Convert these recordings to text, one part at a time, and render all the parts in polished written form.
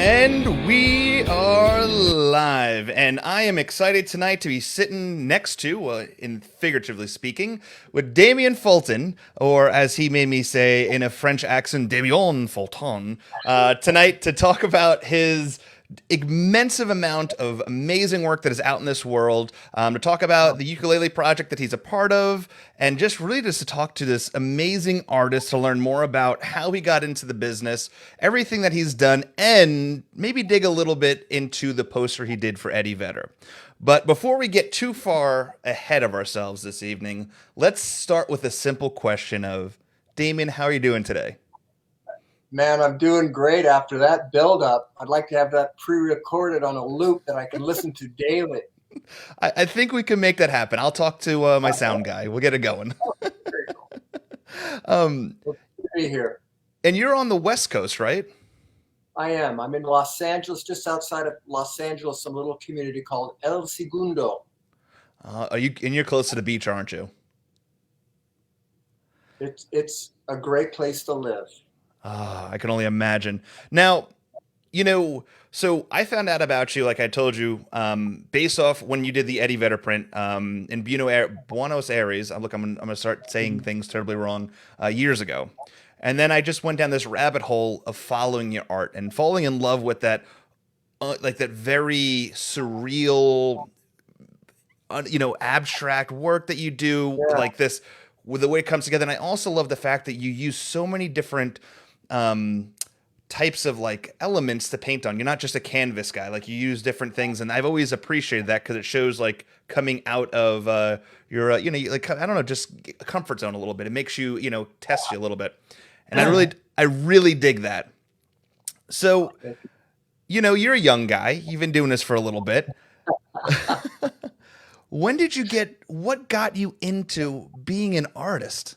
And we are live, and I am excited tonight to be sitting next to, in figuratively speaking, with Damian Fulton, or as he made me say in a French accent, Damian Fulton, tonight to talk about his immense amount of amazing work that is out in this world, to talk about the ukulele project that he's a part of, and just really just to talk to this amazing artist to learn more about how he got into the business, everything that he's done, and maybe dig a little bit into the poster he did for Eddie Vedder. But before we get too far ahead of ourselves this evening, let's start with a simple question of, Damien, how are you doing today? Man, I'm doing great after that build up. I'd like to have that pre-recorded on a loop that I can listen to daily. I think we can make that happen. I'll talk to my sound guy. We'll get it going. Very cool. um, Well, good to be here. and you're on the West Coast, right? I am. I'm in Los Angeles, just outside of Los Angeles, some little community called El Segundo. You're close to the beach, aren't you? It's a great place to live. I can only imagine. Now, so I found out about you, like I told you, based off when you did the Eddie Vedder print in Buenos Aires. I'm gonna start saying things terribly wrong. Years ago, and then I just went down this rabbit hole of following your art and falling in love with that, like that very surreal, abstract work that you do, Yeah. like this, with the way it comes together. And I also love the fact that you use so many different um, types of like elements to paint on. You're not just a canvas guy; like you use different things, and I've always appreciated that because it shows like coming out of your, like I don't know, just a comfort zone a little bit. It makes you, test you a little bit, and I really dig that. So, you're a young guy. You've been doing this for a little bit. When did you get? What got you into being an artist?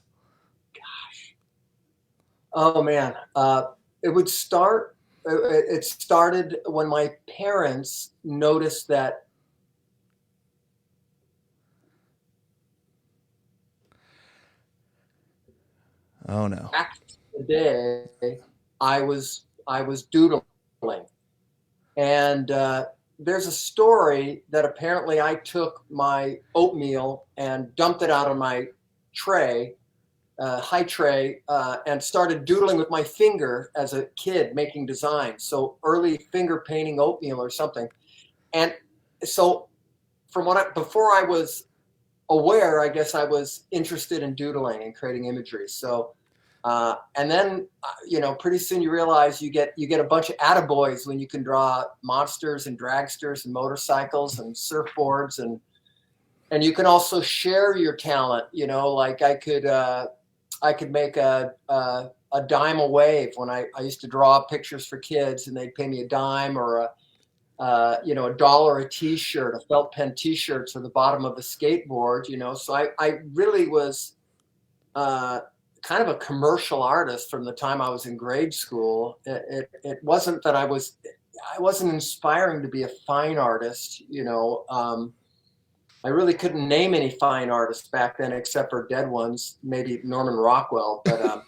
Oh man, it would start. It started when my parents noticed that Oh no. back in the day, I was doodling, and there's a story that apparently I took my oatmeal and dumped it out on my tray, high tray, and started doodling with my finger as a kid, making designs. So early finger painting oatmeal or something. And so before I was aware, I guess I was interested in doodling and creating imagery. So, and then pretty soon you realize you get a bunch of attaboys when you can draw monsters and dragsters and motorcycles and surfboards, and you can also share your talent. Like I could make a dime a wave when I used to draw pictures for kids, and they'd pay me a dime or a dollar a T-shirt, a felt pen T-shirt for the bottom of a skateboard. So I really was kind of a commercial artist from the time I was in grade school. It wasn't that I wasn't inspiring to be a fine artist. I really couldn't name any fine artists back then except for dead ones, maybe Norman Rockwell. But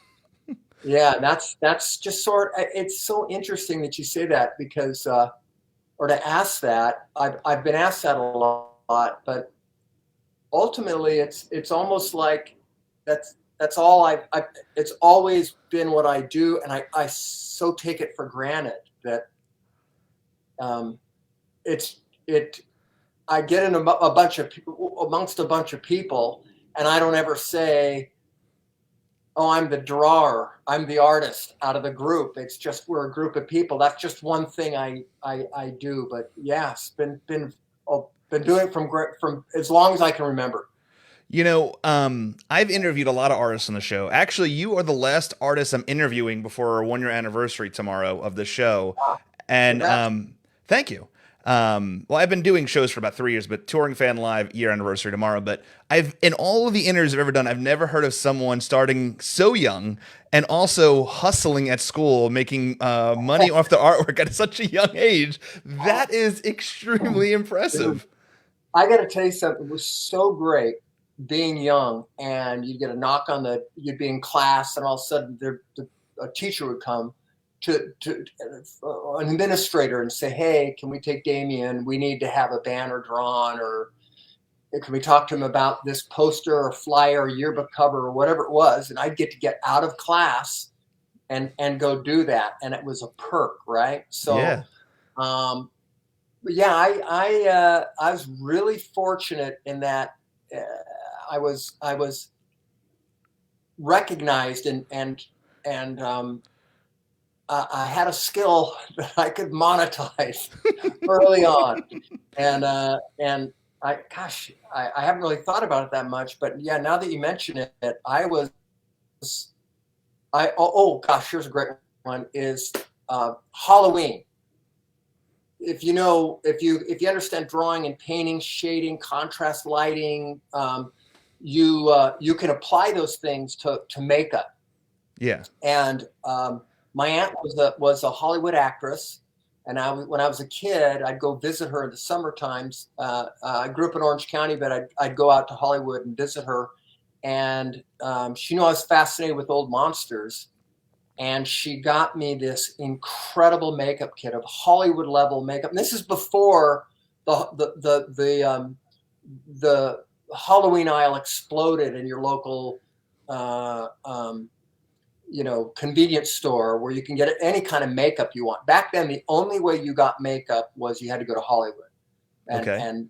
yeah, that's just it's so interesting that you say that because or to ask that. I've been asked that a lot, but ultimately it's almost like that's all I it's always been what I do, and I so take it for granted that um, it's it I get in a bunch of people amongst a bunch of people, and I don't ever say, "Oh, I'm the drawer, I'm the artist" out of the group. It's just we're a group of people. That's just one thing I do. But yes, been doing it from as long as I can remember. I've interviewed a lot of artists on the show. Actually, you are the last artist I'm interviewing before our 1 year anniversary tomorrow of the show. And Congrats. thank you. Well, I've been doing shows for about 3 years, but Touring Fan Live year anniversary tomorrow. But in all of the interviews I've ever done, I've never heard of someone starting so young and also hustling at school, making money off the artwork at such a young age. That is extremely impressive. I got to tell you something. It was so great being young, and you'd get a knock on you'd be in class, and all of a sudden a teacher would come to an administrator and say, hey, can we take Damian? We need to have a banner drawn, or can we talk to him about this poster or flyer or yearbook cover or whatever it was? And I'd get out of class and go do that. And it was a perk, right? So, Yeah. yeah, I was really fortunate in that uh, I was recognized and I had a skill that I could monetize early on, and I haven't really thought about it that much, but yeah, now that you mention it, oh gosh, here's a great one is Halloween. If you know, if you understand drawing and painting, shading, contrast lighting, you can apply those things to makeup. Yeah. And my aunt was a Hollywood actress, and when I was a kid, I'd go visit her in the summer times. I grew up in Orange County, but I'd go out to Hollywood and visit her, and she knew I was fascinated with old monsters, and she got me this incredible makeup kit of Hollywood level makeup. And this is before the Halloween aisle exploded in your local convenience store where you can get any kind of makeup you want. Back then, the only way you got makeup was you had to go to Hollywood. Okay. And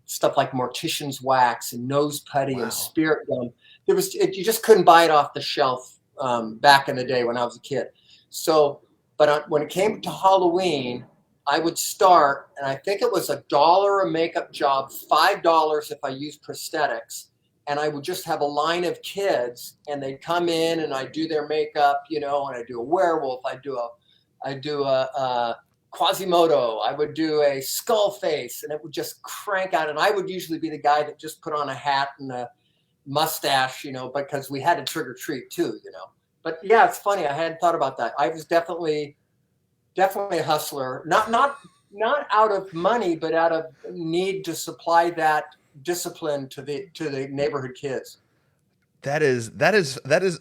stuff like mortician's wax and nose putty and Wow. spirit gum. You just couldn't buy it off the shelf back in the day when I was a kid. So, but when it came to Halloween, I would start, and I think it was $1 a makeup job, $5 if I used prosthetics, and I would just have a line of kids, and they'd come in, and I'd do their makeup, and I do a werewolf, I do a Quasimodo, I would do a skull face, and it would just crank out. And I would usually be the guy that just put on a hat and a mustache, because we had to trick or treat too. But yeah, it's funny. I hadn't thought about that. I was definitely a hustler, not out of money, but out of need to supply that discipline to the neighborhood kids. That is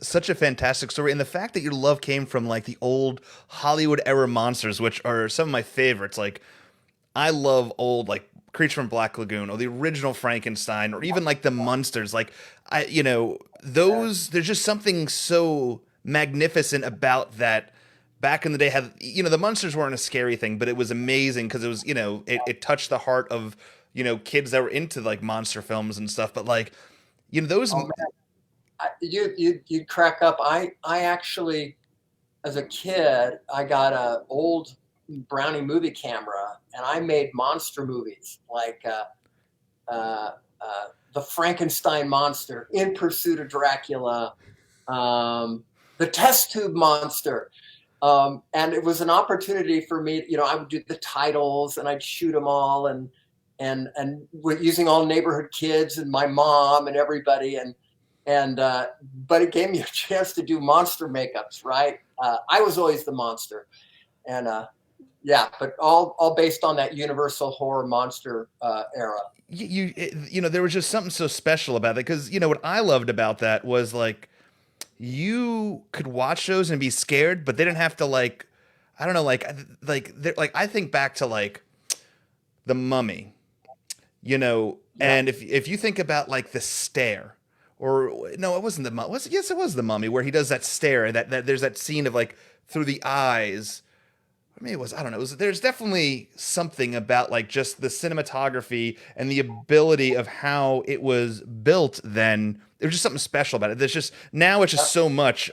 such a fantastic story, and the fact that your love came from like the old Hollywood era monsters, which are some of my favorites. Like I love old like Creature from Black Lagoon or the original Frankenstein or even like the Munsters. Like those. There's just something so magnificent about that. Back in the day, had the Munsters weren't a scary thing, but it was amazing because it was it touched the heart of kids that were into like monster films and stuff. But like those. Oh man, you'd crack up. I actually, as a kid, I got a old Brownie movie camera, and I made monster movies like uh, the Frankenstein monster, In Pursuit of Dracula, the Test Tube Monster. And it was an opportunity for me. I would do the titles, and I'd shoot them all, and using all neighborhood kids and my mom and everybody, and but it gave me a chance to do monster makeups. Right, I was always the monster, and yeah, but all based on that Universal horror monster era. There was just something so special about it because what I loved about that was like you could watch those and be scared, but they didn't have to like I don't know like I think back to like the Mummy, Yeah. and if you think about like the stare, or no, it wasn't the Mummy. Yes, it was the Mummy where he does that stare. That there's that scene of like through the eyes. Or maybe it was I don't know. There's definitely something about like just the cinematography and the ability of how it was built. Then there was just something special about it. There's just now it's just so much.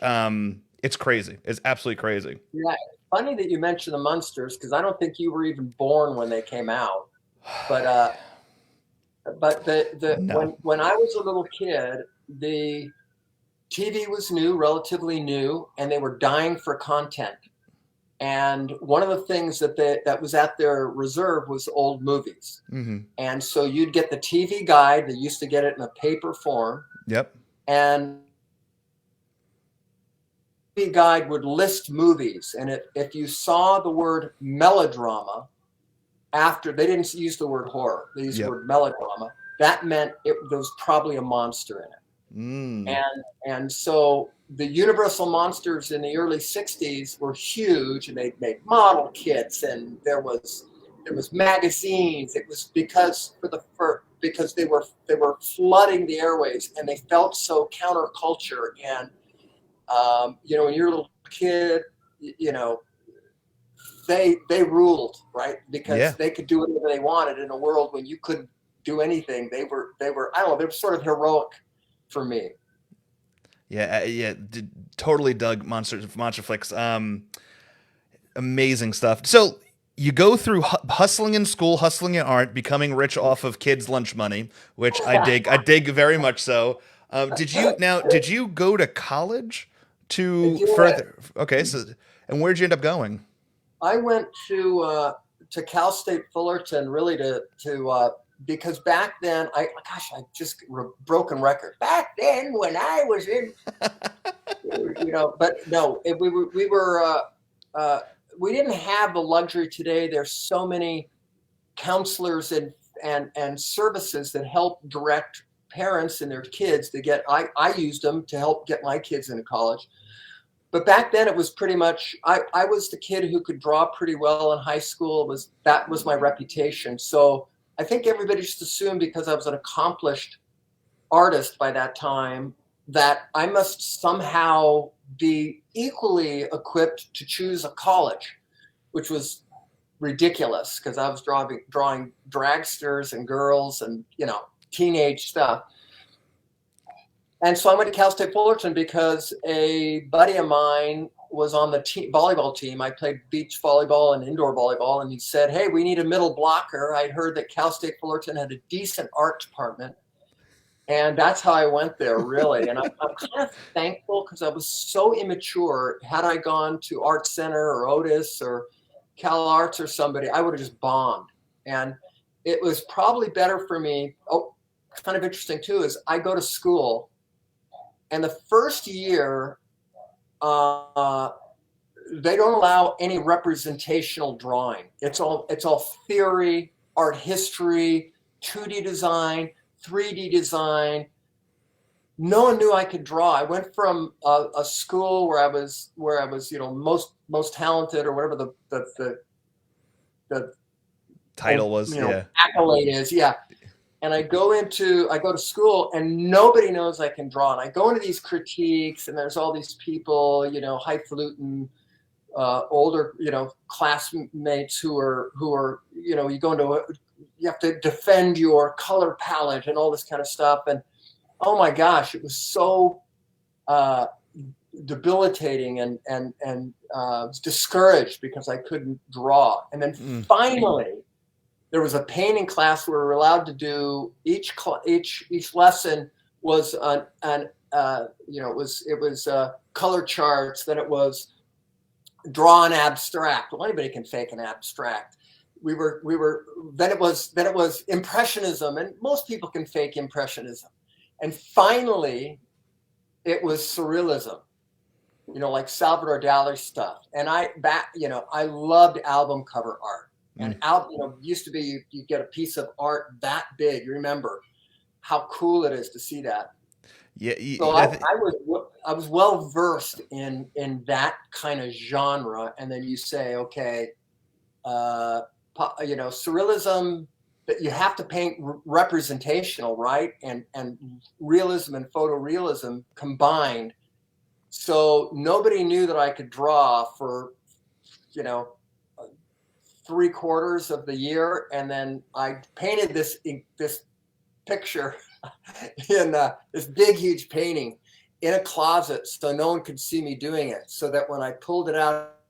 It's crazy. It's absolutely crazy. Yeah, funny that you mentioned the Munsters because I don't think you were even born when they came out. But the No. when I was a little kid, the TV was new, relatively new, and they were dying for content. And one of the things that was at their reserve was old movies. Hmm. And so you'd get the TV guide. They used to get it in a paper form, Yep. and the guide would list movies. And if you saw the word melodrama after, they didn't use the word horror, they used the Yep. word melodrama. That meant there was probably a monster in it. Mm. And so the Universal monsters in the early '60s were huge, and they made model kits, and there was magazines. It was because they were flooding the airways, and they felt so counterculture. And when you're a little kid, you know, they ruled, right? Yeah. Because they could do whatever they wanted in a world when you couldn't do anything. They were I don't know, they were sort of heroic for me. Yeah, yeah, totally dug monster flicks. Amazing stuff. So you go through hustling in school, hustling in art, becoming rich off of kids' lunch money, which I dig. I dig very much so. Did you go to college I to did. further? Okay, so and where'd you end up going? I went to Cal State Fullerton really to because back then I just broken record back then when I was in but no uh, we didn't have the luxury today. There's so many counselors and services that help direct parents and their kids to get. I used them to help get my kids into college. But back then it was pretty much I was the kid who could draw pretty well in high school. That was my reputation. So I think everybody just assumed because I was an accomplished artist by that time that I must somehow be equally equipped to choose a college, which was ridiculous because I was drawing dragsters and girls and teenage stuff. And so I went to Cal State Fullerton because a buddy of mine was on the volleyball team. I played beach volleyball and indoor volleyball, and he said, "Hey, we need a middle blocker." I'd heard that Cal State Fullerton had a decent art department, and that's how I went there, really. And I'm kind of thankful because I was so immature. Had I gone to Art Center or Otis or Cal Arts or somebody, I would have just bombed. And it was probably better for me. Oh, kind of interesting too is I go to school. And the first year, they don't allow any representational drawing. It's all theory, art history, 2D design, 3D design. No one knew I could draw. I went from a school where I was most talented or whatever the Title was yeah. accolade is. Yeah. And I go to school and nobody knows I can draw. And I go into these critiques and there's all these people, highfalutin, older, classmates who are, you have to defend your color palette and all this kind of stuff. And oh my gosh, it was so debilitating and discouraged because I couldn't draw. And then finally, there was a painting class where we were allowed to do each lesson was it was color charts. Then it was draw an abstract. Well, anybody can fake an abstract. Then it was impressionism, and most people can fake impressionism. And finally, it was surrealism. Like Salvador Dali stuff. And I loved album cover art. And used to be you get a piece of art that big. You remember how cool it is to see that. Yeah. So I was well versed in that kind of genre. And then you say, okay, surrealism. That you have to paint representational, right? And realism and photorealism combined. So nobody knew that I could draw for 3/4 of the year, and then I painted this picture in this big, huge painting in a closet, so no one could see me doing it. So that when I pulled it out,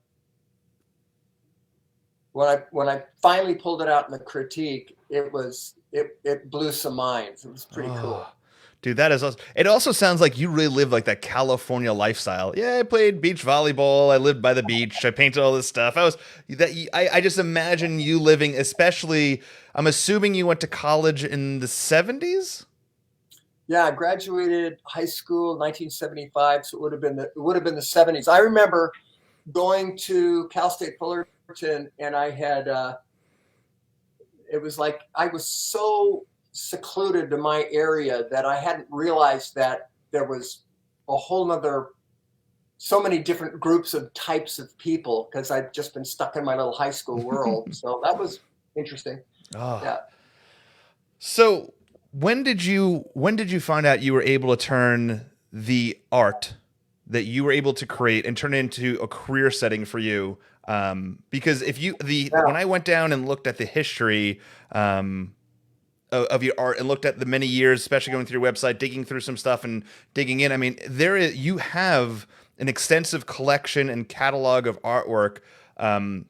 when I finally pulled it out in the critique, it blew some minds. It was pretty cool. Dude, that is awesome. It also sounds like you really live like that California lifestyle. Yeah, I played beach volleyball. I lived by the beach. I painted all this stuff. I just imagine you living, especially. I'm assuming you went to college in the '70s. Yeah, I graduated high school in 1975, so it would have been the '70s. I remember going to Cal State Fullerton, and I had. It was like I was so secluded to my area that I hadn't realized that there was a whole nother so many different groups of types of people because I've just been stuck in my little high school world. So that was interesting. Oh. Yeah. So when did you find out you were able to turn the art that you were able to create and turn it into a career setting for you? Because if you the Yeah. when I went down and looked at the history of your art and looked at the many years, especially going through your website, digging through some stuff and digging in, I mean, you have an extensive collection and catalog of artwork. Um,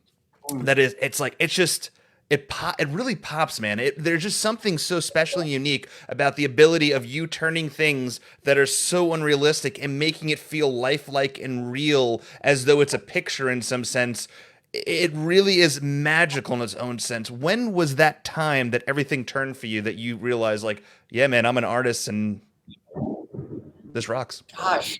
Mm. that is, it's like it's just it really pops, man. There's just something so special and unique about the ability of you turning things that are so unrealistic and making it feel lifelike and real, as though it's a picture in some sense. It really is magical in its own sense. When was that time that everything turned for you, that you realized, like, yeah, man, I'm an artist and this rocks? Gosh,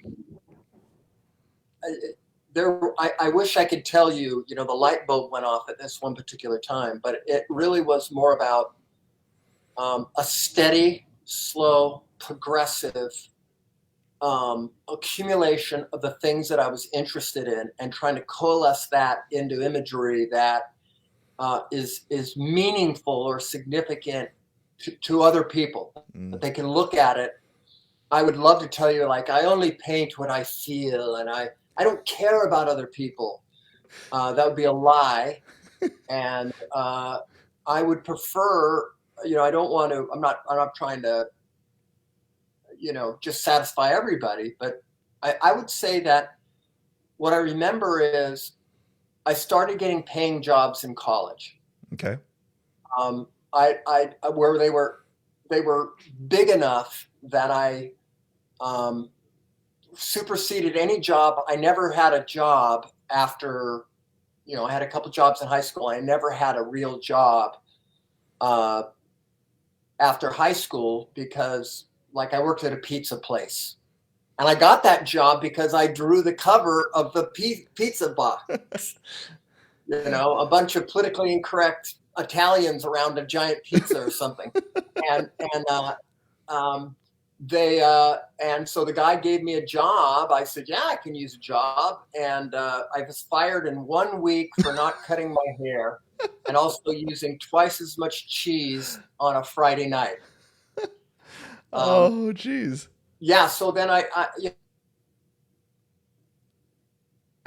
I wish I could tell you, the light bulb went off at this one particular time, but it really was more about a steady, slow, progressive accumulation of the things that I was interested in, and trying to coalesce that into imagery that is meaningful or significant to other people, Mm. that they can look at it. I would love to tell you, like, I only paint what I feel, and I don't care about other people. That would be a lie. And I would prefer, I don't want to, I'm not trying to, just satisfy everybody. But I would say that what I remember is I started getting paying jobs in college. Okay. Where they were big enough that I um, superseded any job. I never had a job after, I had a couple jobs in high school. I never had a real job uh, after high school because, like, I worked at a pizza place. And I got that job because I drew the cover of the pizza box, a bunch of politically incorrect Italians around a giant pizza or something. And um, and so the guy gave me a job. I said, yeah, I can use a job. And I was fired in 1 week for not cutting my hair and also using twice as much cheese on a Friday night. Um, Oh, geez. yeah. So then I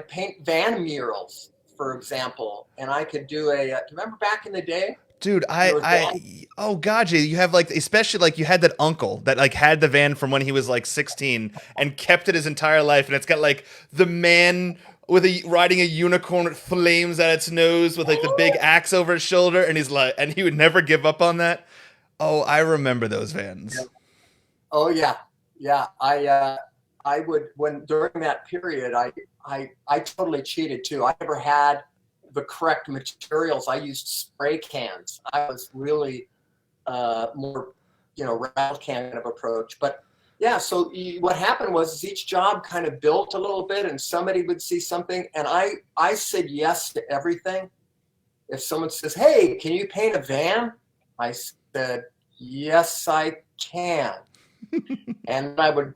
paint van murals, for example, and I could do do you remember back in the day? Dude, There was van. oh god, you have, like, especially, like, you had that uncle that, like, had the van from when he was like 16 and kept it his entire life, and it's got, like, the man with riding a unicorn with flames at its nose with, like, the big axe over his shoulder, and he's like, and he would never give up on that. Oh, I remember those Yeah. vans. Oh yeah, yeah. I would, when during that period, I totally cheated too. I never had the correct materials. I used spray cans. I was really more, rattle can kind of approach. But yeah, so what happened was is each job kind of built a little bit, and somebody would see something, and I said yes to everything. If someone says, "Hey, can you paint a van?" I said, "Yes, I can," and I would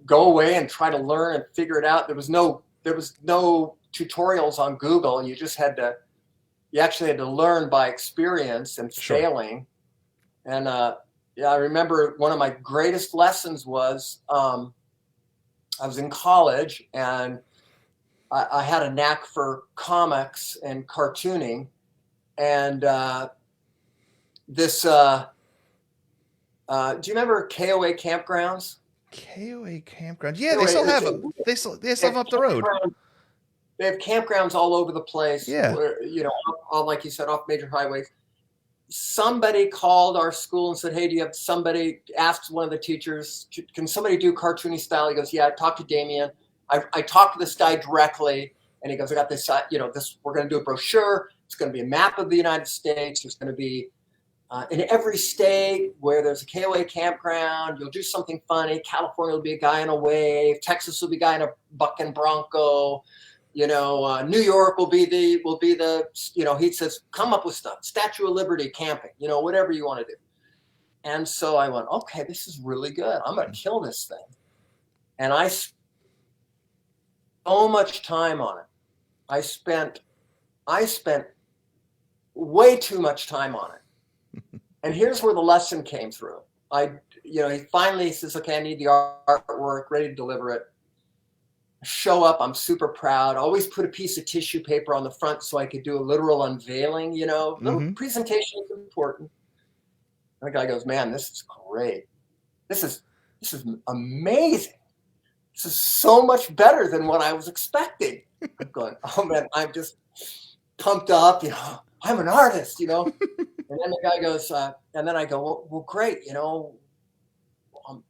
go away and try to learn and figure it out. There was no tutorials on Google. You actually had to learn by experience and Sure. failing. And yeah, I remember one of my greatest lessons was I was in college, and I had a knack for comics and cartooning. And this, do you remember KOA campgrounds? KOA campground. Yeah, they KOA, still have them. They still have them up the road. they have campgrounds all over the place, Yeah. where, all, like you said, off major highways. Somebody called our school and said, "Hey, do you have somebody?" Asked one of the teachers, "Can somebody do cartoony style?" He goes, "Yeah, I talked to Damian. I talked to this guy directly, and he goes, I got this. This. We're going to do a brochure. It's going to be a map of the United States. There's going to be in every state where there's a KOA campground. You'll do something funny. California will be a guy in a wave. Texas will be a guy in a buck and bronco. New York will be the. He says, come up with stuff. Statue of Liberty camping. Whatever you want to do." And so I went, okay, this is really good. I'm going to kill this thing. And so much time on it. I spent way too much time on it. And here's where the lesson came through. He finally says, okay, I need the artwork, ready to deliver it. Show up, I'm super proud. Always put a piece of tissue paper on the front so I could do a literal unveiling, little Mm-hmm. presentation is important. And the guy goes, man, this is great. This is amazing. This is so much better than what I was expecting. I'm going, oh man, I'm just pumped up, I'm an artist, And then the guy goes, and then I go, well great, um,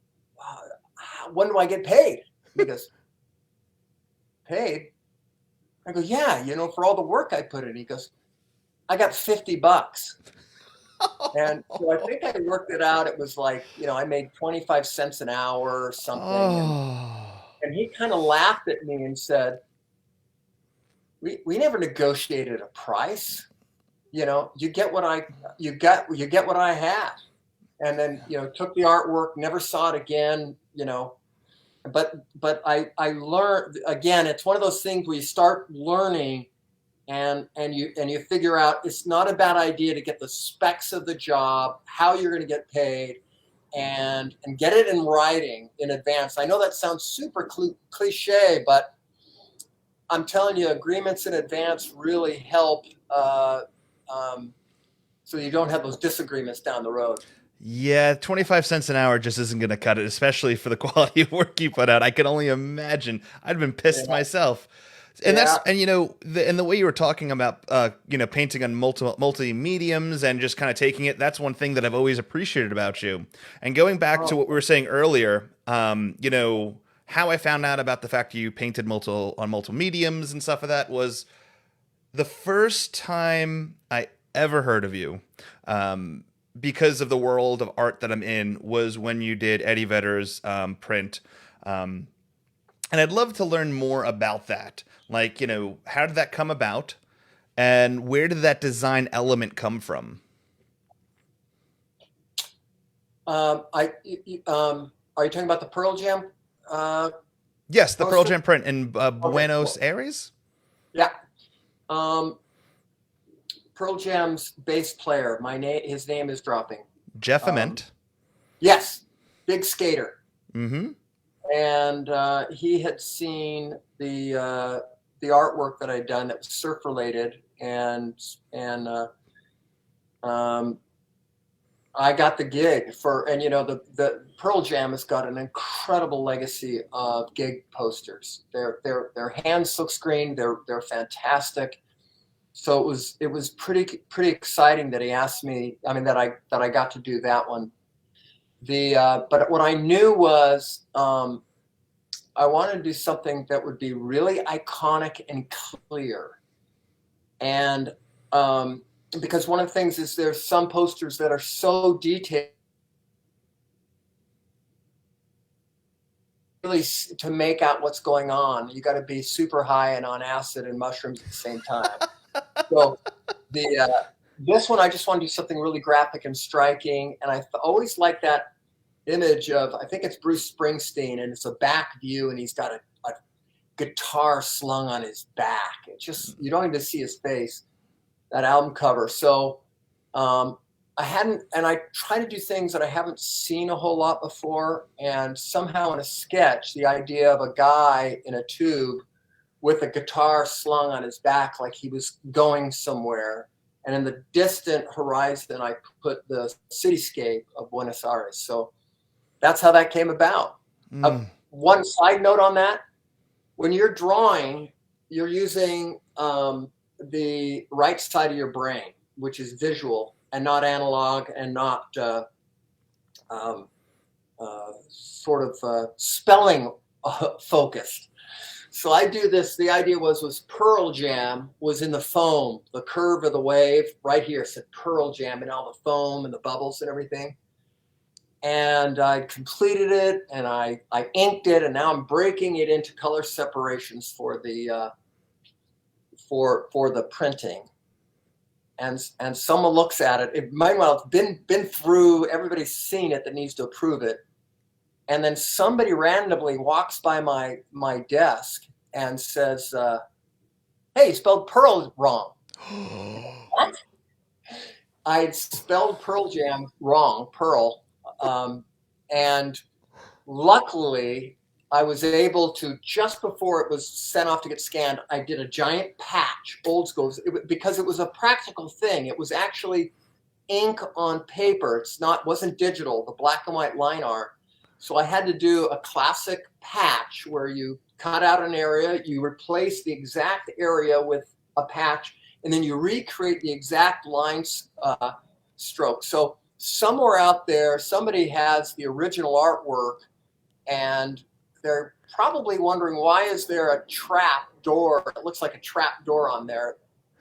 when do I get paid? He goes, paid? I go, yeah, for all the work I put in. He goes, I got $50. And so I think I worked it out. It was like, I made 25 cents an hour or something. Oh. And he kind of laughed at me and said, we never negotiated a price. You get what you get what I had. And then, took the artwork, never saw it again, but I learned, again, it's one of those things where you start learning and you figure out it's not a bad idea to get the specs of the job, how you're going to get paid, and get it in writing in advance. I know that sounds super cliche, but I'm telling you, agreements in advance really help, so you don't have those disagreements down the road. Yeah, 25 cents an hour just isn't going to cut it, especially for the quality of work you put out. I can only imagine. I'd have been pissed Yeah. myself. Yeah. And the way you were talking about painting on multi mediums and just kind of taking it, that's one thing that I've always appreciated about you. And going back to what we were saying earlier, how I found out about the fact you painted multiple mediums and stuff like that was the first time I ever heard of you. Because of the world of art that I'm in, was when you did Eddie Vedder's print. And I'd love to learn more about that. Like, how did that come about? And where did that design element come from? Are you talking about the Pearl Jam? Yes, the Pearl Poster? Jam print in Okay. Buenos Aires? Yeah. Um, Pearl Jam's bass player. His name is dropping. Jeff Um, Ament. yes, big skater. Mm-hmm. And he had seen the artwork that I'd done that was surf related, and I got the gig the Pearl Jam has got an incredible legacy of gig posters. They're hand silk screen. They're fantastic. So it was pretty exciting that he asked me. I mean, that I got to do that one. But what I knew was I wanted to do something that would be really iconic and clear. And because one of the things is there's some posters that are so detailed, really to make out what's going on, you got to be super high and on acid and mushrooms at the same time. So this one, I just want to do something really graphic and striking. And I always like that image of, I think it's Bruce Springsteen, and it's a back view, and he's got a guitar slung on his back. It just, you don't even see his face, that album cover. So I try to do things that I haven't seen a whole lot before. And somehow in a sketch, the idea of a guy in a tube with a guitar slung on his back like he was going somewhere. And in the distant horizon, I put the cityscape of Buenos Aires. So that's how that came about. One side note on that, when you're drawing, you're using the right side of your brain, which is visual and not analog and not spelling focused. So I do this. The idea was Pearl Jam was in the foam, the curve of the wave right here said Pearl Jam, and all the foam and the bubbles and everything. And I completed it, and I inked it, and now I'm breaking it into color separations for the printing. And someone looks at it. It might well have been through. Everybody's seen it that needs to approve it. And then somebody randomly walks by my desk and says, "Hey, you spelled Pearl wrong." What? I had spelled Pearl Jam wrong, Pearl, and luckily I was able to, just before it was sent off to get scanned, I did a giant patch, old school, because it was a practical thing. It was actually ink on paper. It's not wasn't digital, the black and white line art. So I had to do a classic patch where you cut out an area, you replace the exact area with a patch, and then you recreate the exact line stroke. So somewhere out there, somebody has the original artwork, and they're probably wondering, why is there a trap door? It looks like a trap door on there,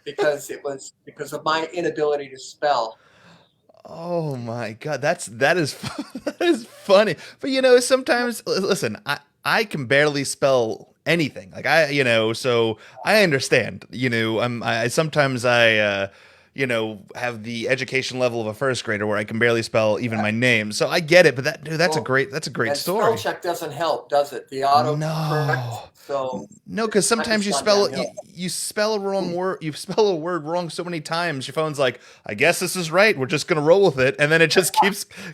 because it was because of my inability to spell. Oh my God, that is that is funny. But sometimes listen, I can barely spell anything. Like so I understand. I sometimes have the education level of a first grader where I can barely spell even my name. So I get it. But Well, that's a great and spell story. check doesn't help, does it? The autocorrect. No. So No, because I've sometimes just gone downhill. you spell a wrong word. You spell a word wrong so many times. Your phone's like, I guess this is right. We're just gonna roll with it, and then it just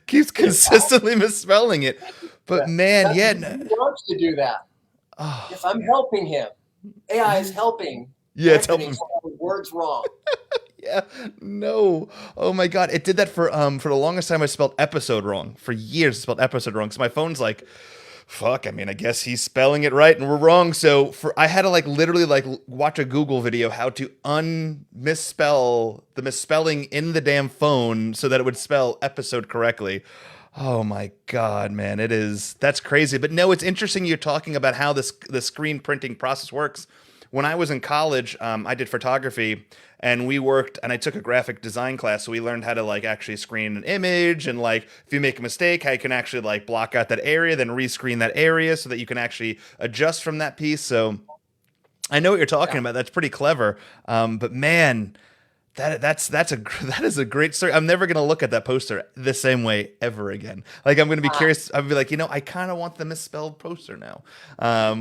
keeps consistently misspelling it. But Yeah. man, That's, yeah, he wants to do that. oh, Yes, I'm helping him. AI is helping yeah, it's Anthony helping. spell words wrong. Yeah, no. Oh my God, it did that for the longest time. I spelled episode wrong for years. I spelled episode wrong. So my phone's like, fuck. I mean, I guess he's spelling it right and we're wrong. So I had to like literally like watch a Google video how to misspell the misspelling in the damn phone so that it would spell episode correctly. Oh my God, man, that's crazy. But no, it's interesting you're talking about how the screen printing process works. When I was in college, I did photography, and we worked, and I took a graphic design class, so we learned how to like actually screen an image, and like if you make a mistake, how you can actually like block out that area, then rescreen that area so that you can actually adjust from that piece. So I know what you're talking Yeah. about. That's pretty clever. But man, that's a that is a great story. I'm never gonna look at that poster the same way ever again. Like I'm gonna be Ah, curious. I'll be like, I kind of want the misspelled poster now,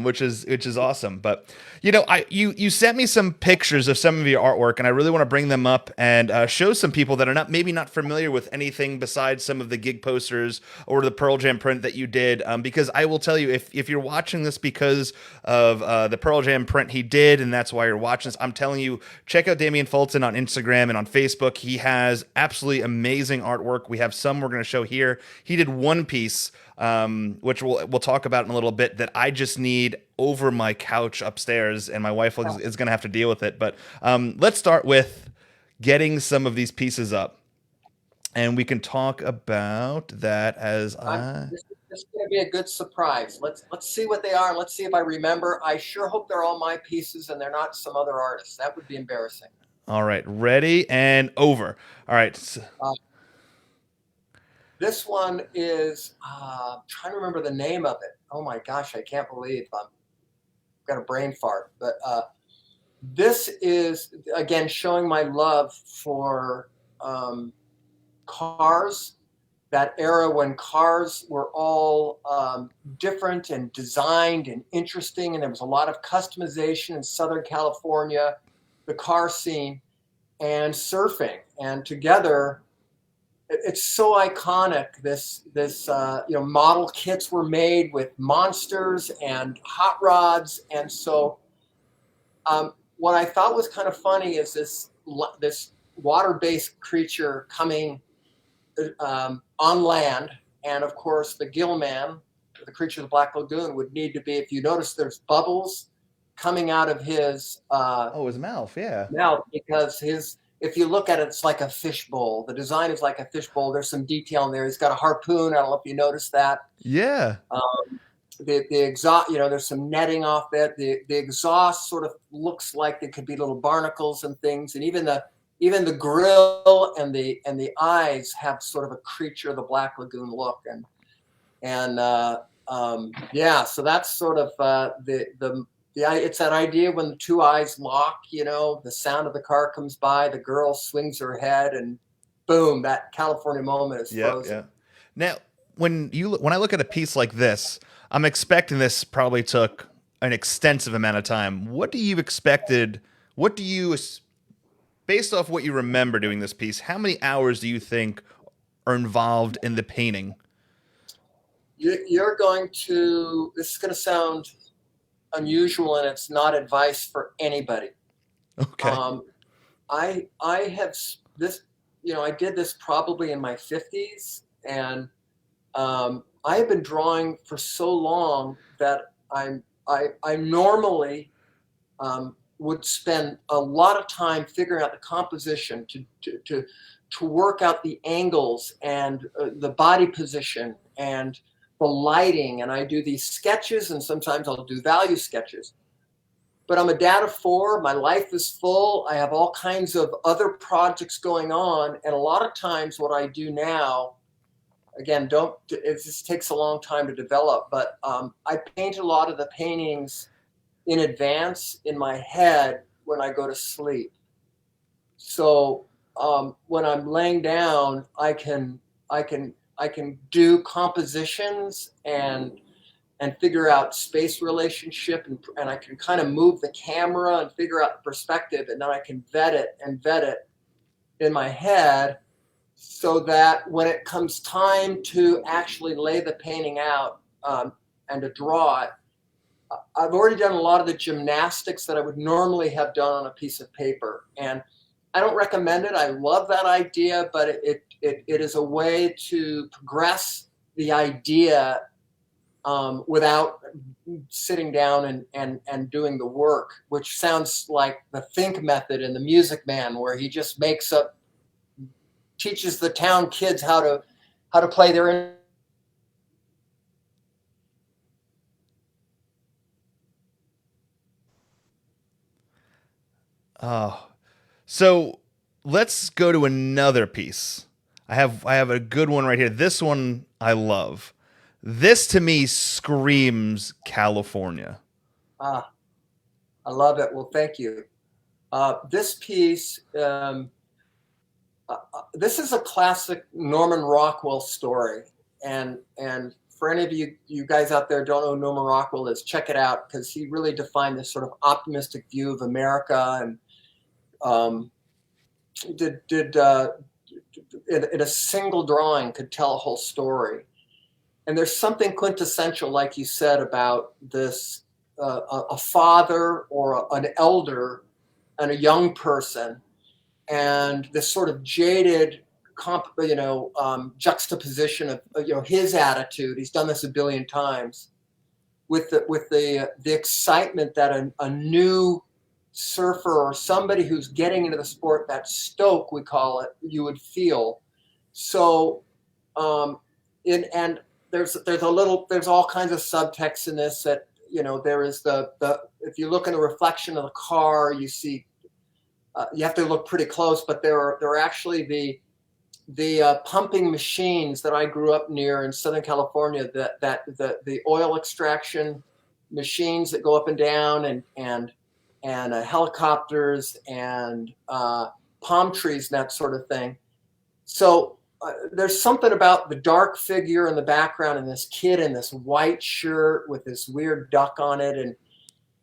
which is awesome. But you sent me some pictures of some of your artwork, and I really want to bring them up and show some people that are not familiar with anything besides some of the gig posters or the Pearl Jam print that you did. Because I will tell you, if you're watching this because of the Pearl Jam print he did, and that's why you're watching this, I'm telling you, check out Damian Fulton on Instagram and on Facebook. He has absolutely amazing artwork. We have some we're going to show here. He did one piece, which we'll talk about in a little bit, that I just need over my couch upstairs, and my wife is going to have to deal with it. But let's start with getting some of these pieces up, and we can talk about that as I. this is going to be a good surprise. Let's see what they are, and let's see if I remember. I sure hope they're all my pieces and they're not some other artists. That would be embarrassing. All right, ready and over. All right. Uh, this one is I'm trying to remember the name of it. Oh my gosh, I can't believe I've got a brain fart. But this is again showing my love for cars. That era when cars were all different and designed and interesting, and there was a lot of customization in Southern California, the car scene, and surfing, and together it's so iconic. This model kits were made with monsters and hot rods, and so what I thought was kind of funny is this water-based creature coming on land, and of course the gill man, the creature of the Black Lagoon, would need to be. If you notice, there's bubbles coming out of his Oh, his mouth. Yeah. mouth, because his. If you look at it, it's like a fishbowl. The design is like a fishbowl. There's some detail in there. He's got a harpoon. I don't know if you noticed that. Yeah. The exhaust, there's some netting off it. The exhaust sort of looks like it could be little barnacles and things, and even the grill and the eyes have sort of a creature of the Black Lagoon look, and so that's sort of it's that idea when the two eyes lock, the sound of the car comes by, the girl swings her head, and boom, that California moment is Yeah. frozen. Yeah. Now, when I look at a piece like this, I'm expecting this probably took an extensive amount of time. What do you expected? What do you, based off what you remember doing this piece, how many hours do you think are involved in the painting? You're going to, this is going to sound unusual, and it's not advice for anybody. Okay. Um, I have this, I did this probably in my 50s, and I have been drawing for so long that I normally would spend a lot of time figuring out the composition to work out the angles and the body position and the lighting. And I do these sketches, and sometimes I'll do value sketches. But I'm a dad of four. My life is full. I have all kinds of other projects going on. And a lot of times what I do now, again, it just takes a long time to develop, but I paint a lot of the paintings in advance in my head when I go to sleep. So when I'm laying down, I can do compositions and figure out space relationship, and I can kind of move the camera and figure out the perspective, and then I can vet it in my head, so that when it comes time to actually lay the painting out and to draw it, I've already done a lot of the gymnastics that I would normally have done on a piece of paper. And I don't recommend it. I love that idea, but it is a way to progress the idea without sitting down and doing the work, which sounds like the think method in the Music Man, where he just teaches the town kids how to play their. Oh, so let's go to another piece. I have a good one right here. This one I love. This to me screams California. Ah, I love it. Well, thank you. This piece, this is a classic Norman Rockwell story, and for any of you guys out there who don't know who Norman Rockwell is, check it out, because he really defined this sort of optimistic view of America, and um, did in a single drawing could tell a whole story. And there's something quintessential, like you said, about this a father or an elder and a young person, and this sort of jaded juxtaposition of his attitude. He's done this a billion times, with the excitement that a new surfer or somebody who's getting into the sport, that stoke we call it, you would feel. So and there's all kinds of subtext in this, that there is the if you look in the reflection of the car, you see, you have to look pretty close, but there are actually the pumping machines that I grew up near in Southern California, that the oil extraction machines that go up and down, and helicopters and palm trees and that sort of thing. So there's something about the dark figure in the background, and this kid in this white shirt with this weird duck on it,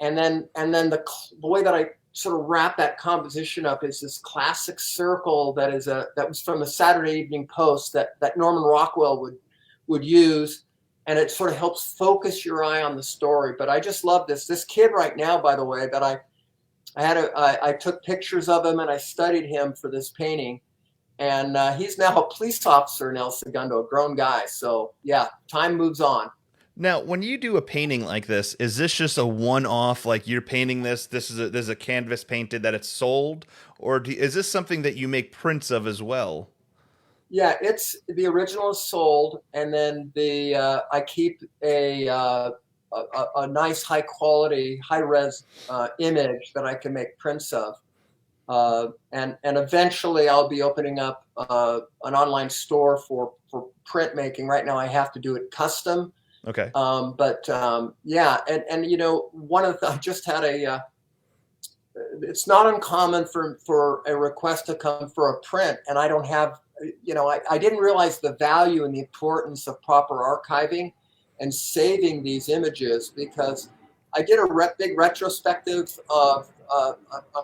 and then the way that I sort of wrap that composition up is this classic circle that was from the Saturday Evening Post, that Norman Rockwell would use, and it sort of helps focus your eye on the story. But I just love this kid right now, by the way, that I took pictures of him and I studied him for this painting, and he's now a police officer in El Segundo, a grown guy. So yeah, time moves on. Now, when you do a painting like this, is this just a one-off? Like you're painting this. This is a canvas painted that it's sold, or is this something that you make prints of as well? Yeah, it's the original is sold, and then I keep a nice high quality, high res image that I can make prints of. And eventually I'll be opening up an online store for printmaking. Right now I have to do it custom. Okay. But yeah, and one of I just had it's not uncommon for a request to come for a print, and I don't have, I didn't realize the value and the importance of proper archiving and saving these images, because I did a big retrospective of a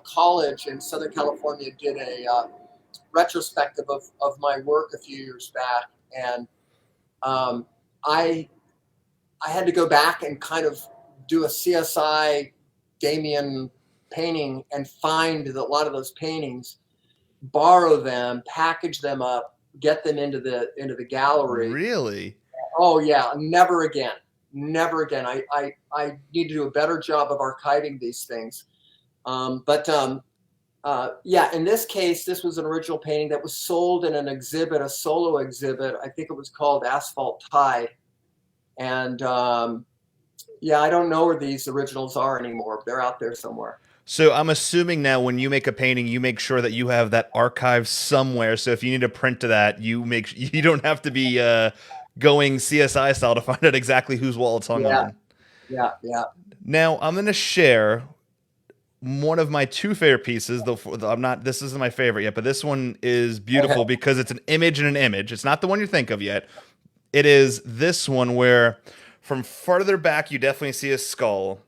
college in Southern California did a retrospective of my work a few years back, and um, I I had to go back and kind of do a CSI Damian painting and find a lot of those paintings, borrow them, package them up, get them into the gallery. Really? Oh yeah, never again. Never again. I need to do a better job of archiving these things. Yeah, in this case, this was an original painting that was sold in an exhibit, a solo exhibit. I think it was called Asphalt Tide. And yeah, I don't know where these originals are anymore. They're out there somewhere. So I'm assuming now when you make a painting, you make sure that you have that archive somewhere. So if you need a print to that, you don't have to be going CSI style to find out exactly whose wall it's hung Yeah, on. yeah, yeah. Now I'm gonna share one of my two favorite pieces. Though I'm not, this isn't my favorite yet, but this one is Okay. beautiful because it's an image and an image. It's not the one you think of yet. It is this one where, from farther back, you definitely see a skull.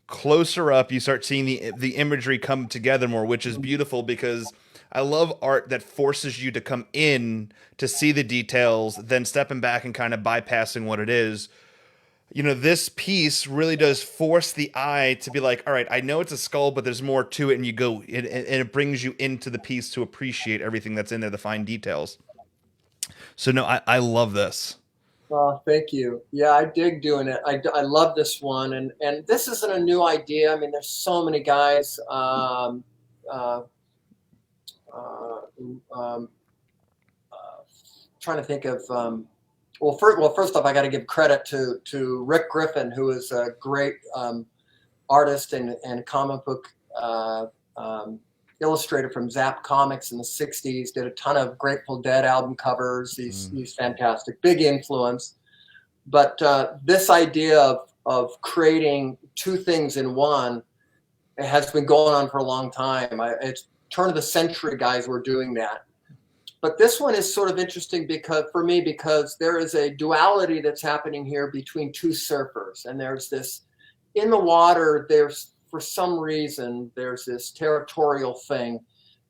Closer up, you start seeing the imagery come together more, which is beautiful because I love art that forces you to come in to see the details, then stepping back and kind of bypassing what it is. You know, this piece really does force the eye to be like, all right, I know it's a skull, but there's more to it, and it brings you into the piece to appreciate everything that's in there, the fine details. So no, I love this. Oh, thank you. Yeah, I dig doing it. I love this one, and this isn't a new idea. I mean, there's so many guys. Uh, uh, um, Trying to think of. First off, I got to give credit to Rick Griffin, who is a great artist and comic book um, illustrator from Zap Comics in the '60s. Did a ton of Grateful Dead album covers. He's fantastic, big influence. But this idea of creating two things in one has been going on for a long time. It's turn of the century guys were doing that. But this one is sort of interesting because for me because there is a duality that's happening here between two surfers, and there's this in the water. There's for some reason there's this territorial thing,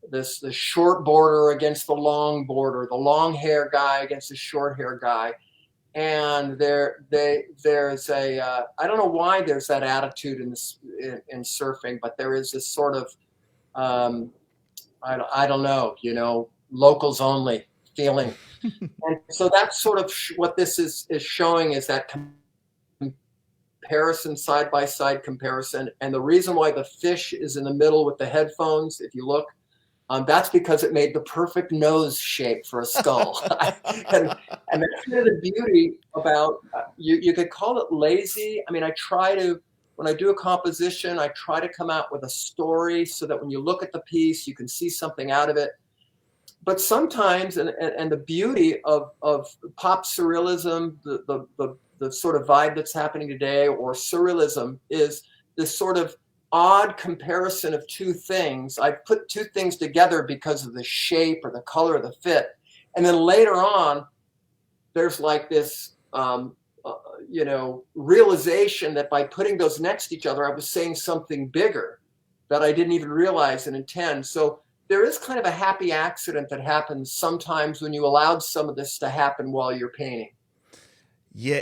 this short border against the long hair guy against the short hair guy, and there's a I don't know why there's that attitude in this in surfing, but there is this sort of um, I don't know, locals only feeling. And so that's sort of what this is showing is that comparison, side by side comparison. And the reason why the fish is in the middle with the headphones, if you look, that's because it made the perfect nose shape for a skull. And that's kind of the beauty about you could call it lazy. I mean, when I do a composition, I try to come out with a story so that when you look at the piece, you can see something out of it. But sometimes, and the beauty of pop surrealism, the sort of vibe that's happening today, or surrealism, is this sort of odd comparison of two things. I put two things together because of the shape or the color or the fit. And then later on, there's like this, realization that by putting those next to each other, I was saying something bigger that I didn't even realize and intend. So there is kind of a happy accident that happens sometimes when you allowed some of this to happen while you're painting. Yeah,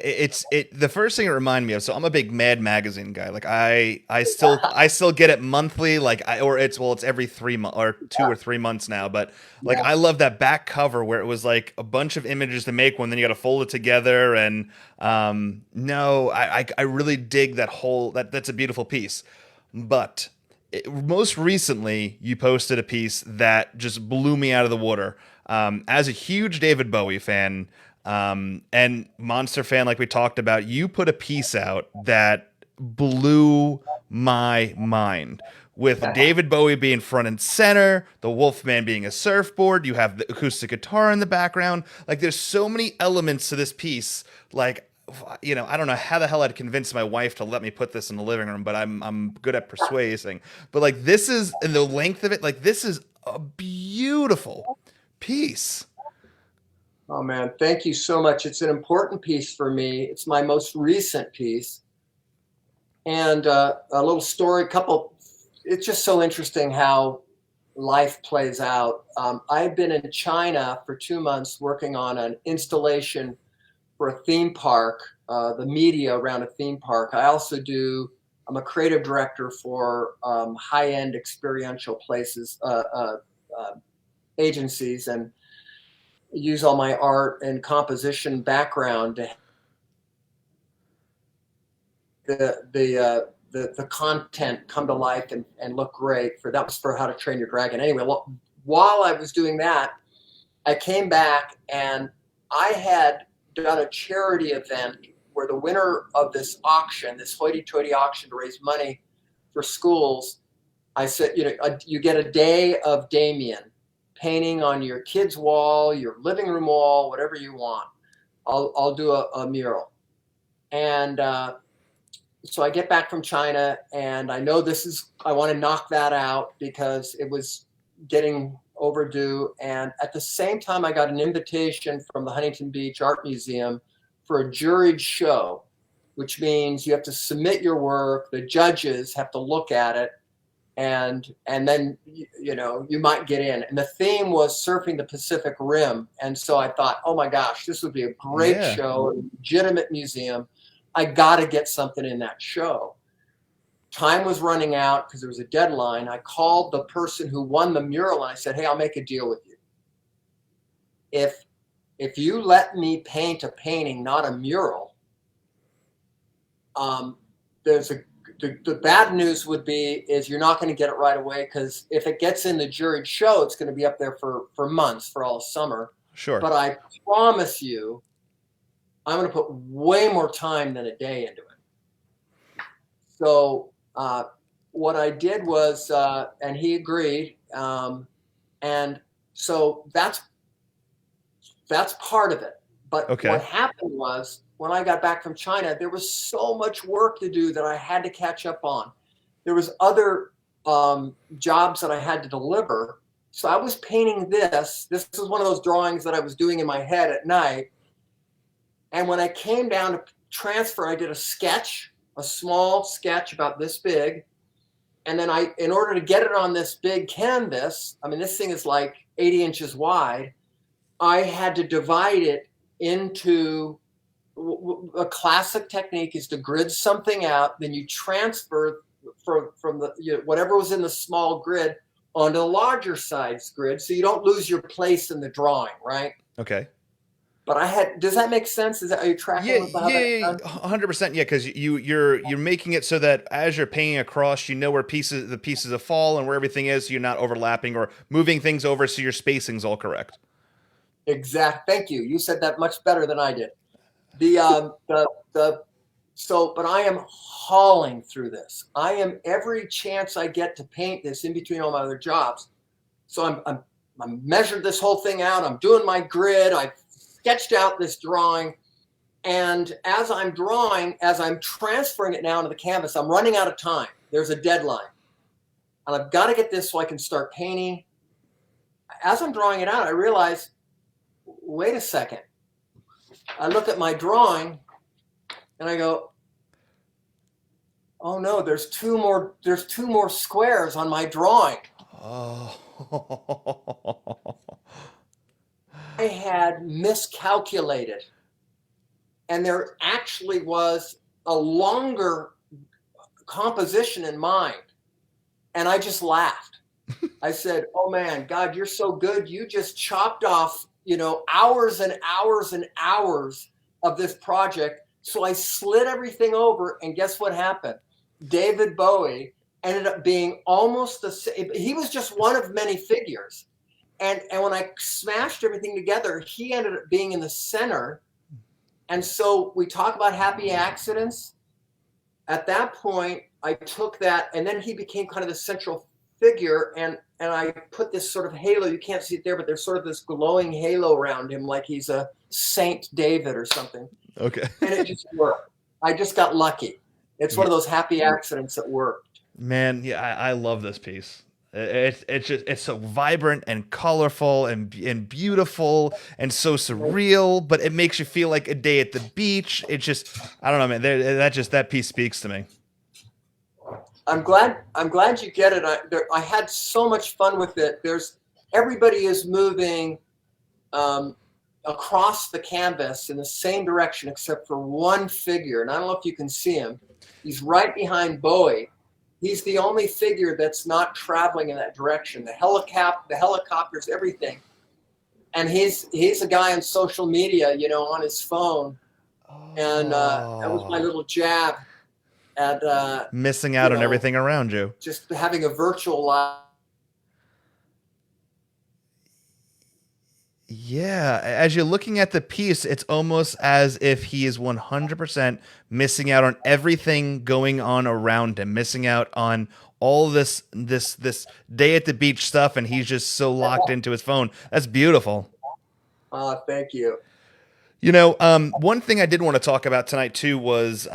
the first thing it reminded me of. So I'm a big Mad Magazine guy. Like I still get it monthly. Or it's every 3 months or 2 or 3 months now. But like Yeah. I love that back cover where it was like a bunch of images to make one, then you got to fold it together. And no, I really dig that whole that's a beautiful piece. But most recently, you posted a piece that just blew me out of the water. As a huge David Bowie fan, and Monster fan, like we talked about, you put a piece out that blew my mind. With David Bowie being front and center, the Wolfman being a surfboard, you have the acoustic guitar in the background. Like, there's so many elements to this piece. Like, I don't know how the hell I'd convince my wife to let me put this in the living room, but I'm good at persuading. But like, this is, and the length of it, like, this is a beautiful piece. Oh man, thank you so much. It's an important piece for me. It's my most recent piece. And a little story, couple. It's just so interesting how life plays out. I've been in China for 2 months working on an installation for a theme park, the media around a theme park. I'm a creative director for high-end experiential places, agencies, and use all my art and composition background to the content come to life and look great. For that was for How to Train Your Dragon. Anyway, while I was doing that, I came back and I had done a charity event where the winner of this auction, this hoity-toity auction to raise money for schools, I said, you get a day of Damian painting on your kid's wall, your living room wall, whatever you want. I'll do a mural. And so I get back from China and I know I want to knock that out because it was getting overdue. And at the same time, I got an invitation from the Huntington Beach Art Museum for a juried show, which means you have to submit your work. The judges have to look at it. And then, you might get in. And the theme was surfing the Pacific Rim. And so I thought, oh my gosh, this would be a great show, a legitimate museum. I got to get something in that show. Time was running out because there was a deadline. I called the person who won the mural and I said, hey, I'll make a deal with you. If you let me paint a painting, not a mural, the bad news would be is you're not going to get it right away, because if it gets in the juried show, it's going to be up there for months, for all summer. Sure. But I promise you, I'm going to put way more time than a day into it. So what I did was, and he agreed, and so that's part of it. But what happened was, when I got back from China, there was so much work to do that I had to catch up on. There was other jobs that I had to deliver. So I was painting this. This was one of those drawings that I was doing in my head at night. And when I came down to transfer, I did a sketch, a small sketch about this big. And then in order to get it on this big canvas, I mean, this thing is like 80 inches wide, I had to divide it into, a classic technique is to grid something out, then you transfer from the whatever was in the small grid onto the larger size grid, so you don't lose your place in the drawing, right? Okay. But does that make sense? Are you tracking with how that's done? 100%. Yeah, because you're making it so that as you're painting across, you know where the pieces of fall and where everything is, so you're not overlapping or moving things over, so your spacing's all correct. Exact. Thank you. You said that much better than I did. But I am hauling through this. I am, every chance I get to paint this in between all my other jobs. So I'm measured this whole thing out. I'm doing my grid. I've sketched out this drawing. And as I'm drawing, as I'm transferring it now into the canvas, I'm running out of time. There's a deadline. And I've got to get this so I can start painting. As I'm drawing it out, I realize, wait a second. I look at my drawing and I go, oh no, there's two more squares on my drawing. Oh. I had miscalculated. And there actually was a longer composition in mind. And I just laughed. I said, oh man, God, you're so good. You just chopped off, hours and hours and hours of this project. So I slid everything over, and guess what happened? David Bowie ended up being almost the same. He was just one of many figures. And when I smashed everything together, he ended up being in the center. And so we talk about happy accidents. At that point, I took that, and then he became kind of the central figure, and I put this sort of halo. You can't see it there, but there's sort of this glowing halo around him, like he's a Saint David or something. Okay. And it just worked. I just got lucky. It's one of those happy accidents that worked. Man, yeah, I love this piece. It's so vibrant and colorful and beautiful and so surreal, but it makes you feel like a day at the beach. It just, I don't know, man. That piece speaks to me. I'm glad you get it. I had so much fun with it. Everybody is moving um, across the canvas in the same direction except for one figure, and I don't know if you can see him. He's right behind Bowie. He's the only figure that's not traveling in that direction. The helicopters, everything. And he's a guy on social media, on his phone. And that was my Oh, little jab at missing out you on know everything around you. just having a virtual life. Yeah, as you're looking at the piece, it's almost as if he is 100% missing out on everything going on around him, missing out on all this day at the beach stuff, and he's just so locked into his phone. That's beautiful. Thank you. One thing I did want to talk about tonight too was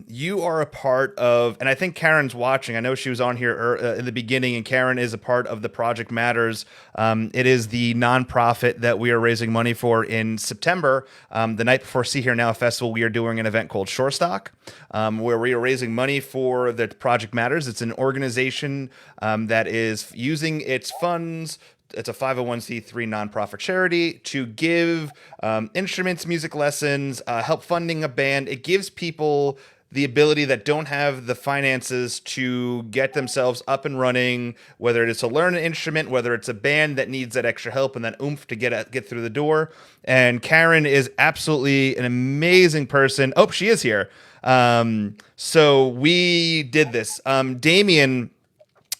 you are a part of, and I think Karen's watching. I know she was on here in the beginning, and Karen is a part of the Project Matters. It is the nonprofit that we are raising money for in September. The night before See Here Now Festival, we are doing an event called Shorestock, where we are raising money for the Project Matters. It's an organization that is using its funds. It's a 501c3 nonprofit charity to give instruments, music lessons, help funding a band. It gives people the ability that don't have the finances to get themselves up and running, whether it is to learn an instrument, whether it's a band that needs that extra help and that oomph to get through the door. And Karen is absolutely an amazing person. Oh, she is here. So we did this. Damian,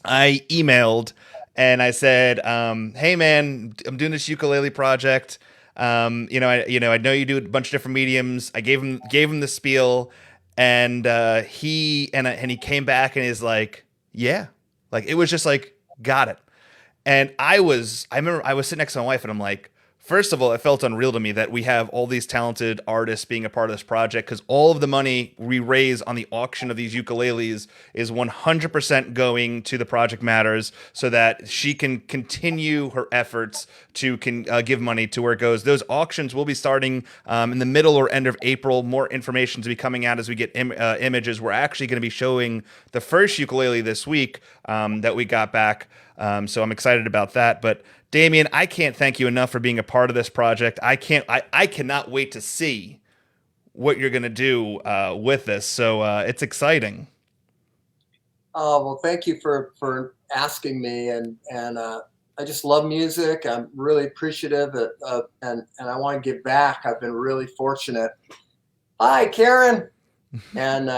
I emailed and I said, "Hey man, I'm doing this ukulele project. I know you do a bunch of different mediums." I gave him the spiel, and he came back and is like, "Yeah," like it was just like, "Got it." And I remember I was sitting next to my wife and I'm like, first of all, it felt unreal to me that we have all these talented artists being a part of this project because all of the money we raise on the auction of these ukuleles is 100% going to the Project Matters so that she can continue her efforts to give money to where it goes. Those auctions will be starting in the middle or end of April. More information to be coming out as we get images. We're actually going to be showing the first ukulele this week that we got back. So I'm excited about that. But Damian, I can't thank you enough for being a part of this project. I cannot wait to see what you're going to do with this. So it's exciting. Well, thank you for asking me, and I just love music. I'm really appreciative, and I want to give back. I've been really fortunate. Hi, Karen, and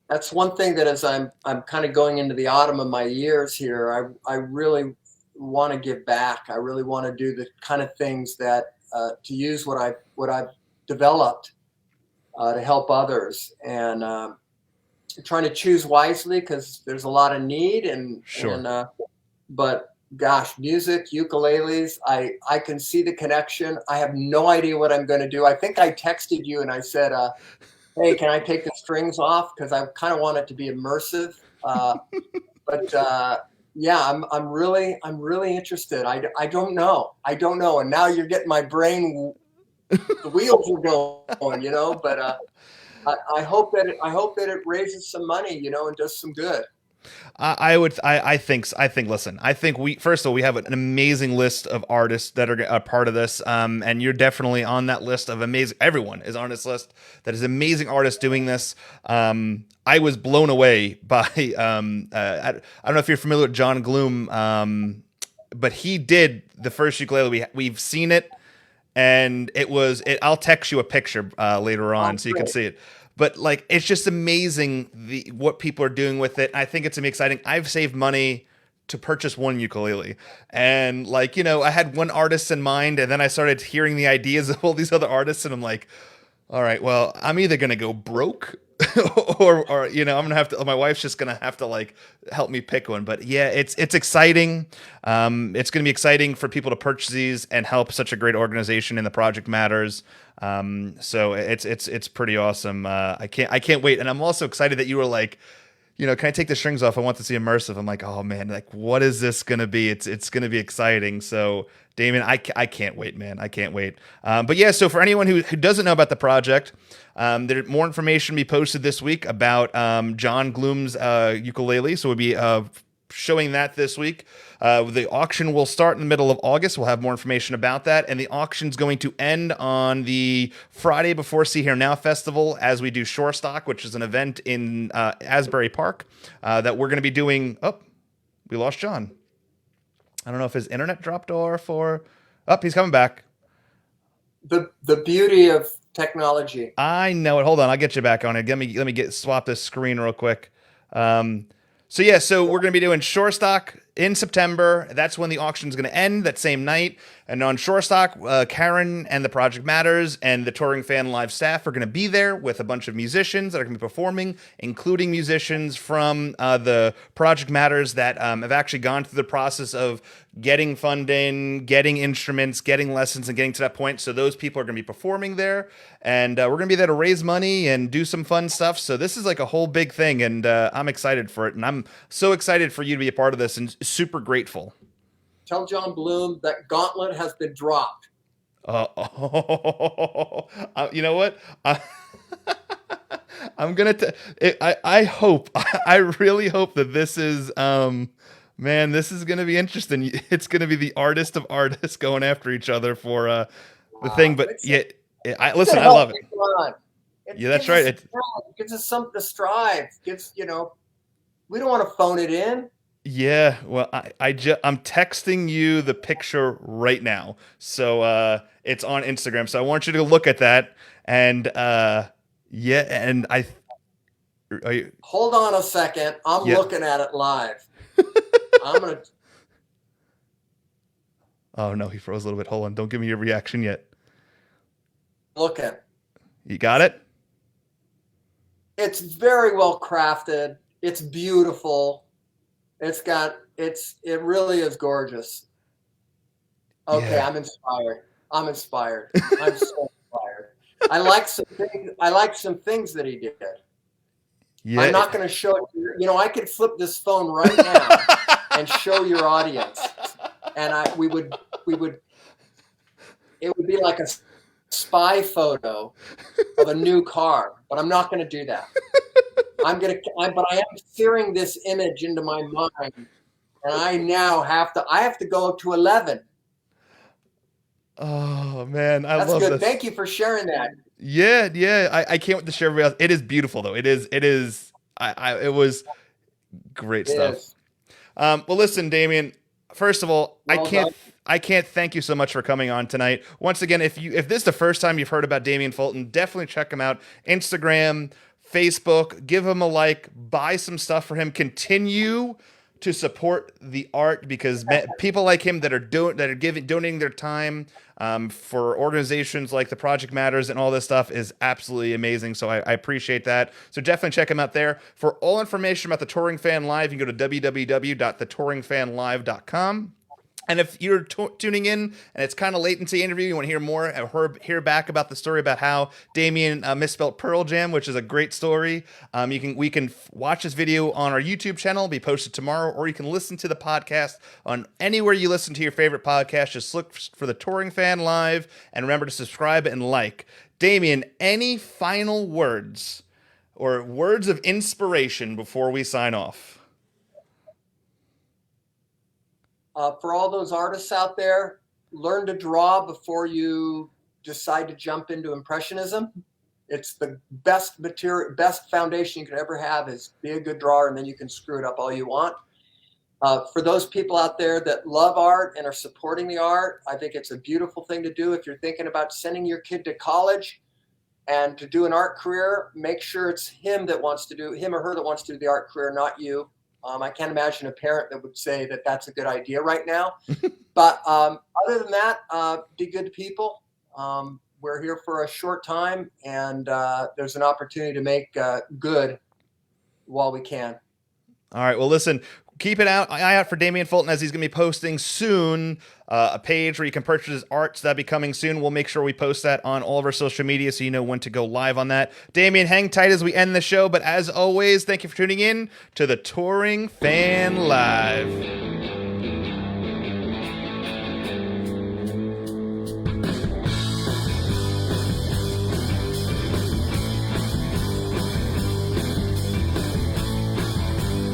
that's one thing that as I'm kind of going into the autumn of my years here, I really want to give back. I really want to do the kind of things that to use what I've developed to help others, and trying to choose wisely because there's a lot of need Sure. but gosh, music, ukuleles, I can see the connection. I have no idea what I'm going to do. I think I texted you and I said, hey, can I take the strings off? Because I kind of want it to be immersive. But yeah, I'm really interested. I don't know. I don't know. And now you're getting my brain, the wheels are going, but I hope that it raises some money, and does some good. Listen, I think first of all, we have an amazing list of artists that are a part of this. And you're definitely on that list of amazing, everyone is on this list that is amazing artists doing this. I was blown away by, I don't know if you're familiar with John Gloom, but he did the first ukulele. We've seen it and I'll text you a picture later Oh, on so you can great. see it. But like it's just amazing what people are doing with it. I think it's gonna be exciting. I've saved money to purchase one ukulele, and I had one artist in mind, and then I started hearing the ideas of all these other artists, and I'm like, all right, well, I'm either gonna go broke, or I'm gonna have to. My wife's just gonna have to like help me pick one. But yeah, it's exciting. It's gonna be exciting for people to purchase these and help such a great organization in the Project Matters. So it's pretty awesome. I can't wait, and I'm also excited that you were like, can I take the strings off? I want to see immersive. I'm like, oh man, like what is this gonna be? It's gonna be exciting. So Damien, I can't wait, man. I can't wait. But yeah, so for anyone who doesn't know about the project, there more information will be posted this week about John Gloom's ukulele. So we'll be showing that this week. The auction will start in the middle of August. We'll have more information about that. And the auction's going to end on the Friday before See Here Now Festival as we do Shore Stock, which is an event in Asbury Park that we're going to be doing. Oh, we lost John. I don't know if his internet dropped off or... Oh, he's coming back. The beauty of technology. I know it. Hold on, I'll get you back on it. Let me swap this screen real quick. So yeah, so we're going to be doing Shore Stock in September. That's when the auction is going to end that same night. And on Shore Stock, Karen and the Project Matters and the Touring Fan Live staff are going to be there with a bunch of musicians that are going to be performing, including musicians from the Project Matters that have actually gone through the process of getting funding, getting instruments, getting lessons, and getting to that point. So those people are going to be performing there. And we're going to be there to raise money and do some fun stuff. So this is like a whole big thing, and I'm excited for it. And I'm so excited for you to be a part of this and super grateful. Tell John Bloom that gauntlet has been dropped. You know what? I'm going to... I hope, I really hope that this is... Man, this is going to be interesting. It's going to be the artist of artists going after each other for the thing. But yeah, listen, I love it. Yeah, that's right. It gives us something to strive. We don't want to phone it in. Yeah, well, I'm texting you the picture right now. So it's on Instagram. So I want you to look at that. And yeah, and Hold on a second. I'm looking at it live. I'm gonna. Oh no, he froze a little bit. Hold on, don't give me your reaction yet. Looking. You got it? It's very well crafted. It's beautiful. It really is gorgeous. Okay, yeah. I'm inspired. I'm so inspired. I like some things that he did. Yeah. I'm not going to show it to you. I could flip this phone right now and show your audience, and it would be like a spy photo of a new car, but I'm not going to do that. But I am searing this image into my mind, and I now have to go up to 11. Oh man, That's love good. This. Thank you for sharing that. Yeah. I can't wait to share everybody else. It is beautiful though. It is. It was great stuff. Well, listen, Damian. First of all, I can't thank you so much for coming on tonight. Once again, if this is the first time you've heard about Damian Fulton, definitely check him out. Instagram, Facebook, give him a like, buy some stuff for him. Continue to support the art because people like him that are donating their time for organizations like the Project Matters and all this stuff is absolutely amazing. So I appreciate that. So definitely check him out there. For all information about the Touring Fan Live, you can go to www.thetouringfanlive.com. And if you're tuning in and it's kind of late into the interview, you want to hear more, hear back about the story about how Damian misspelled Pearl Jam, which is a great story. We can watch this video on our YouTube channel, be posted tomorrow, or you can listen to the podcast on anywhere you listen to your favorite podcast. Just look for the Touring Fan Live and remember to subscribe and like. Damian, any final words or words of inspiration before we sign off? For all those artists out there, learn to draw before you decide to jump into Impressionism. It's the best foundation you could ever have is be a good drawer, and then you can screw it up all you want. For those people out there that love art and are supporting the art, I think it's a beautiful thing to do. If you're thinking about sending your kid to college and to do an art career, make sure it's him or her that wants to do the art career, not you. I can't imagine a parent that would say that that's a good idea right now. But other than that, be good to people. We're here for a short time, and there's an opportunity to make good while we can. All right. Well, listen, keep an eye out for Damian Fulton, as he's going to be posting soon a page where you can purchase his art. So that'll be coming soon. We'll make sure we post that on all of our social media so you know when to go live on that. Damian, hang tight as we end the show. But as always, thank you for tuning in to the Touring Fan Live.